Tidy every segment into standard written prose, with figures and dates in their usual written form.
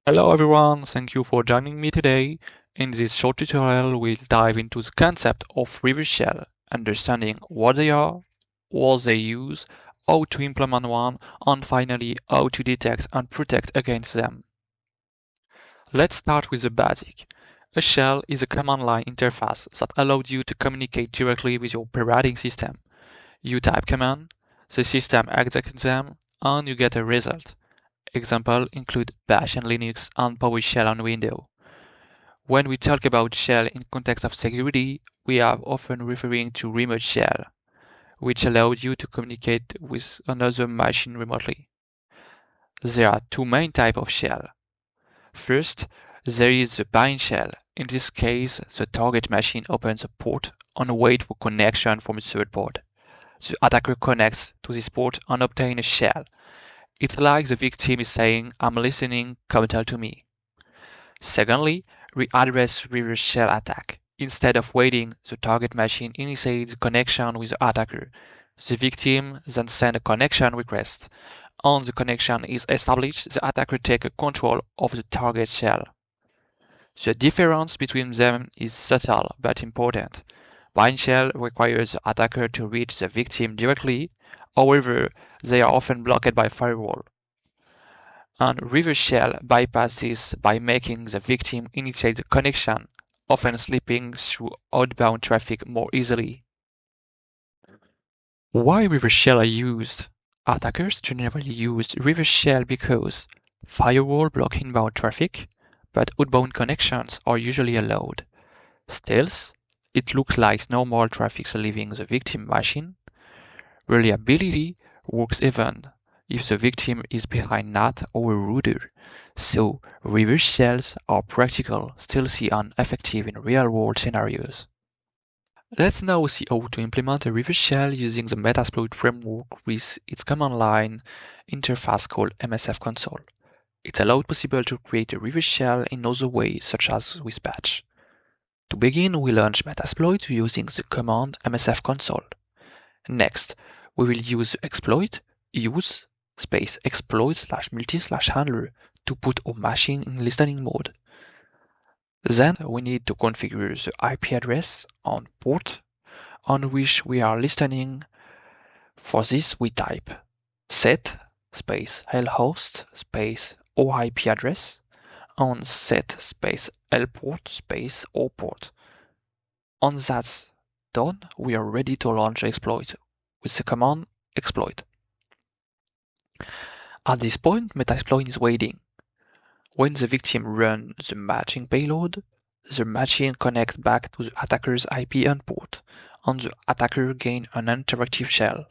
Hello everyone, thank you for joining me today. In this short tutorial, we'll dive into the concept of reverse shell, understanding what they are, what they use, how to implement one, and finally how to detect and protect against them. Let's start with the basic. A shell is a command line interface that allows you to communicate directly with your operating system. You type command, the system executes them, and you get a result. Examples include Bash on Linux and PowerShell on Windows. When we talk about shell in context of security, we are often referring to remote shell, which allows you to communicate with another machine remotely. There are two main types of shell. First, there is the bind shell. In this case, the target machine opens a port and waits for connection from a third port. The attacker connects to this port and obtains a shell. It's like the victim is saying, "I'm listening, come tell to me." Secondly, we address reverse shell attack. Instead of waiting, the target machine initiates connection with the attacker. The victim then sends a connection request. Once the connection is established, the attacker takes control of the target shell. The difference between them is subtle but important. Bind shell requires the attacker to reach the victim directly, however, they are often blocked by firewall. And reverse shell bypass this by making the victim initiate the connection, often slipping through outbound traffic more easily. Why reverse shell are used? Attackers generally use reverse shell because firewall block inbound traffic, but outbound connections are usually allowed. Still, it looks like normal traffic leaving the victim machine. Reliability works even if the victim is behind NAT or a router, so reverse shells are practical, stealthy and effective in real-world scenarios. Let's now see how to implement a reverse shell using the Metasploit framework with its command line interface called MSF console. It's allowed possible to create a reverse shell in other ways, such as with patch. To begin, we launch Metasploit using the command MSF console. Next, we will use exploit use space exploit /multi/handler to put our machine in listening mode. Then we need to configure the IP address on port on which we are listening. For this, we type set space lhost space our IP address on set space lport space our port. Once that's done, we are ready to launch the exploit with the command exploit. At this point, Metasploit is waiting. When the victim runs the matching payload, the machine connects back to the attacker's IP and port, and the attacker gains an interactive shell.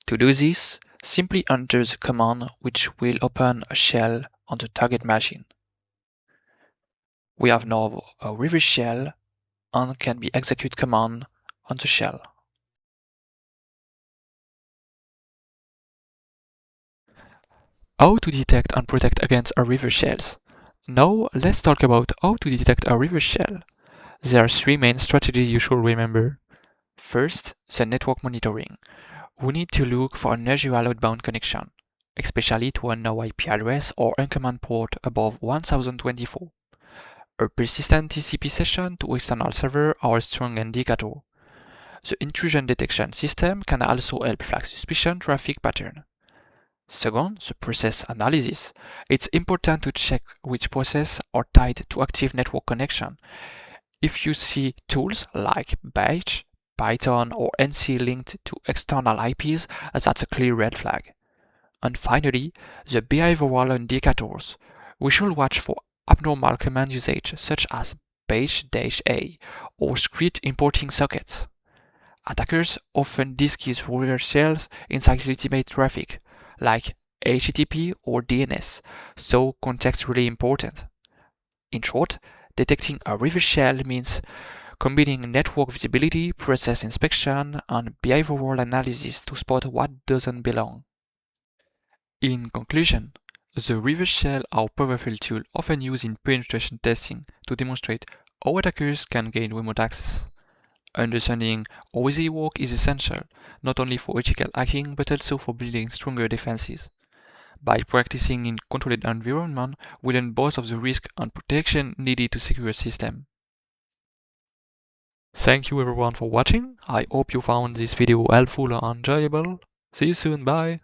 To do this, simply enter the command which will open a shell on the target machine. We have now a reverse shell and can be execute command on the shell. How to detect and protect against a reverse shells. Now let's talk about how to detect a reverse shell. There are three main strategies you should remember. First, the network monitoring. We need to look for unusual outbound connection, especially to a no IP address or uncommon port above 1024. A persistent TCP session to external server are a strong indicator. The intrusion detection system can also help flag suspicious traffic pattern. Second, the process analysis. It's important to check which processes are tied to active network connection. If you see tools like Bash, Python, or NC linked to external IPs, that's a clear red flag. And finally, the behavioral indicators. We should watch for abnormal command usage such as bash-a or script importing sockets. Attackers often disguise reverse shells inside legitimate traffic, like HTTP or DNS, so context is really important. In short, detecting a reverse shell means combining network visibility, process inspection, and behavioral analysis to spot what doesn't belong. In conclusion, the reverse shell are a powerful tool often used in penetration testing to demonstrate how attackers can gain remote access. Understanding how they work is essential, not only for ethical hacking but also for building stronger defenses. By practicing in controlled environment, we learn both of the risk and protection needed to secure a system. Thank you everyone for watching. I hope you found this video helpful and enjoyable. See you soon, bye!